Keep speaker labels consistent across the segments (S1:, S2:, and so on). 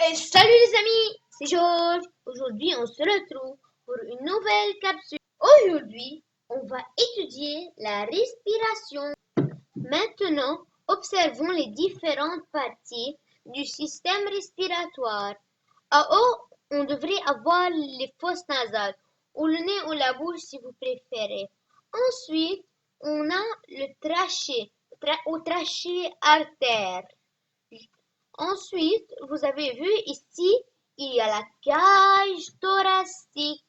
S1: Salut les amis, c'est Georges. Aujourd'hui, on se retrouve pour une nouvelle capsule. Aujourd'hui, on va étudier la respiration. Maintenant, observons les différentes parties du système respiratoire. En haut, on devrait avoir les fosses nasales, ou le nez ou la bouche si vous préférez. Ensuite, on a le trachée, ou trachée artère. Ensuite, vous avez vu ici, il y a la cage thoracique.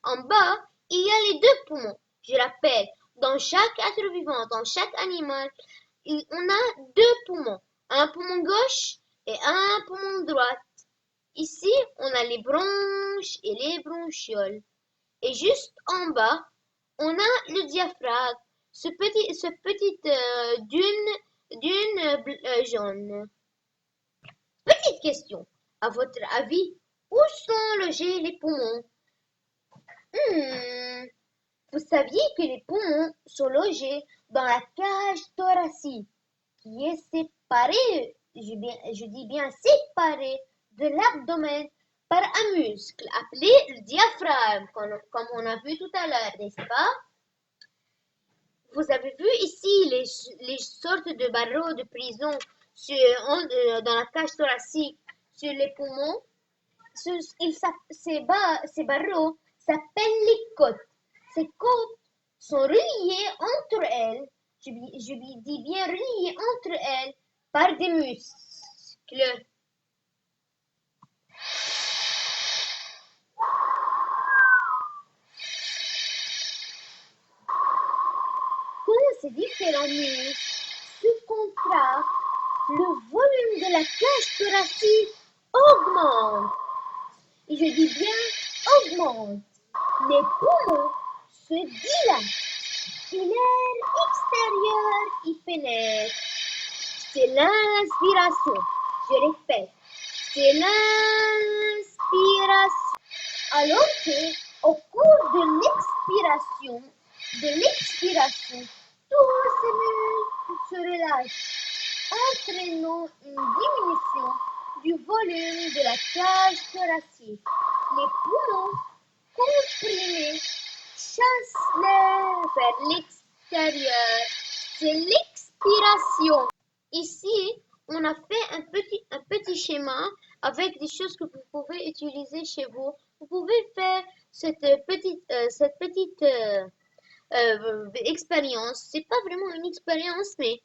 S1: En bas, il y a les deux poumons. Je rappelle, dans chaque être vivant, dans chaque animal, on a deux poumons. Un poumon gauche et un poumon droit. Ici, on a les bronches et les bronchioles. Et juste en bas, on a le diaphragme, ce petit dune jaune. Petite question. À votre avis, où sont logés les poumons? Vous saviez que les poumons sont logés dans la cage thoracique, qui est séparée, je dis bien séparée, de l'abdomen par un muscle appelé le diaphragme, comme on a vu tout à l'heure, n'est-ce pas? Vous avez vu ici les sortes de barreaux de prison dans la cage thoracique sur les poumons. Ces barreaux s'appellent les côtes. Ces côtes sont reliées entre elles, je dis bien reliées entre elles, par des muscles. Quand ces différents muscles se contractent, le volume de la cage thoracique augmente. Et je dis bien augmente. Les poumons se dilatent et l'air extérieur y pénètre. C'est l'inspiration. Je répète, c'est l'inspiration. Alors que, au cours de l'expiration, tous ces muscles se relâchent, entraînant une diminution du volume de la cage thoracique. Les poumons comprimés chassent l'air vers l'extérieur. C'est l'expiration. Ici, on a fait un petit schéma avec des choses que vous pouvez utiliser chez vous. Vous pouvez faire cette petite expérience. C'est pas vraiment une expérience, mais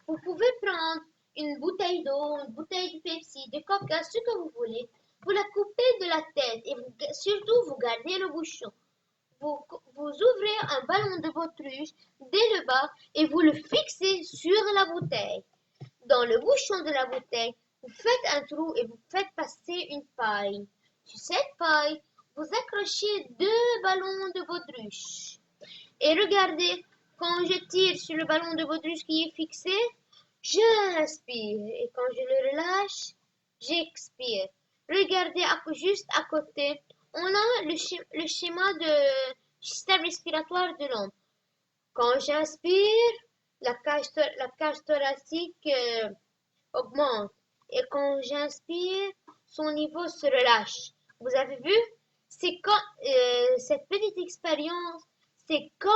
S1: vous pouvez prendre une bouteille d'eau, une bouteille de Pepsi, de Coca, ce que vous voulez. Vous la coupez de la tête et surtout vous gardez le bouchon. Vous ouvrez un ballon de baudruche dès le bas et vous le fixez sur la bouteille. Dans le bouchon de la bouteille, vous faites un trou et vous faites passer une paille. Sur cette paille, vous accrochez deux ballons de baudruche. Et regardez, quand je tire sur le ballon de baudruche qui est fixé, j'inspire. Et quand je le relâche, j'expire. Regardez juste à côté, on a le schéma du système respiratoire de l'homme. Quand j'inspire, la cage thoracique augmente. Et quand j'inspire, son niveau se relâche. Vous avez vu? C'est cette petite expérience, c'est comme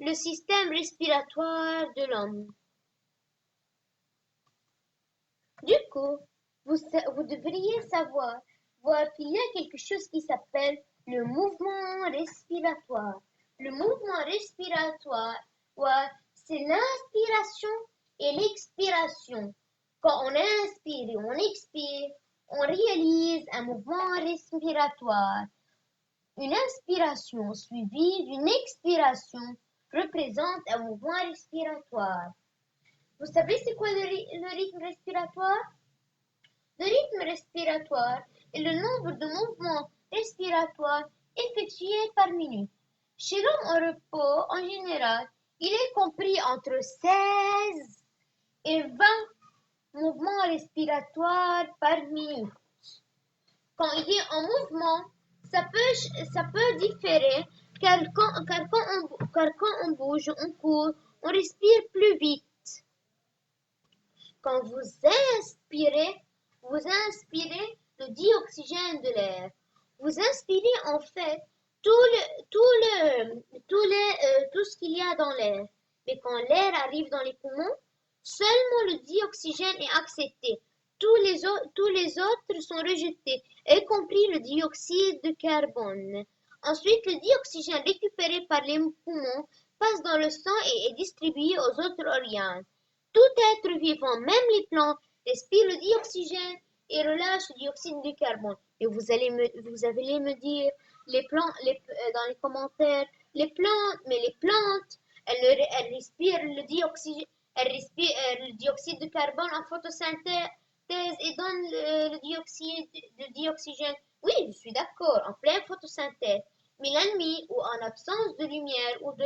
S1: le système respiratoire de l'homme. Du coup, vous devriez voir qu'il y a quelque chose qui s'appelle le mouvement respiratoire. Le mouvement respiratoire, c'est l'inspiration et l'expiration. Quand on inspire et on expire, on réalise un mouvement respiratoire. Une inspiration suivie d'une expiration représente un mouvement respiratoire. Vous savez c'est quoi le rythme respiratoire? Le rythme respiratoire est le nombre de mouvements respiratoires effectués par minute. Chez l'homme en repos, en général, il est compris entre 16 et 20 mouvements respiratoires par minute. Quand il est en mouvement, ça peut différer car quand on bouge, on court, on respire plus vite. Quand vous inspirez, vous inspirez le dioxygène de l'air. Vous inspirez en fait tout ce qu'il y a dans l'air. Mais quand l'air arrive dans les poumons, seulement le dioxygène est accepté. Tous les autres sont rejetés, y compris le dioxyde de carbone. Ensuite, le dioxygène récupéré par les poumons passe dans le sang et est distribué aux autres organes. Tout être vivant, même les plantes, respire le dioxygène et relâche le dioxyde de carbone. Et vous allez me dire, dans les commentaires, les plantes, elles respirent le dioxygène, elles respirent le dioxyde de carbone en photosynthèse et donnent le dioxygène. Oui, je suis d'accord, en pleine photosynthèse. Mais la nuit ou en absence de lumière ou de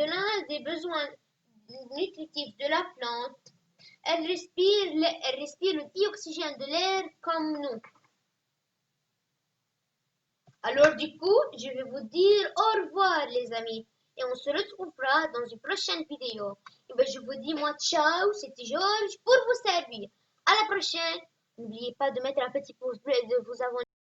S1: l'un des besoins nutritifs de la plante, elle respire le dioxygène de l'air comme nous. Alors du coup, je vais vous dire au revoir les amis et on se retrouvera dans une prochaine vidéo. Et ben, je vous dis moi ciao, c'était Georges pour vous servir. À la prochaine. N'oubliez pas de mettre un petit pouce bleu et de vous abonner.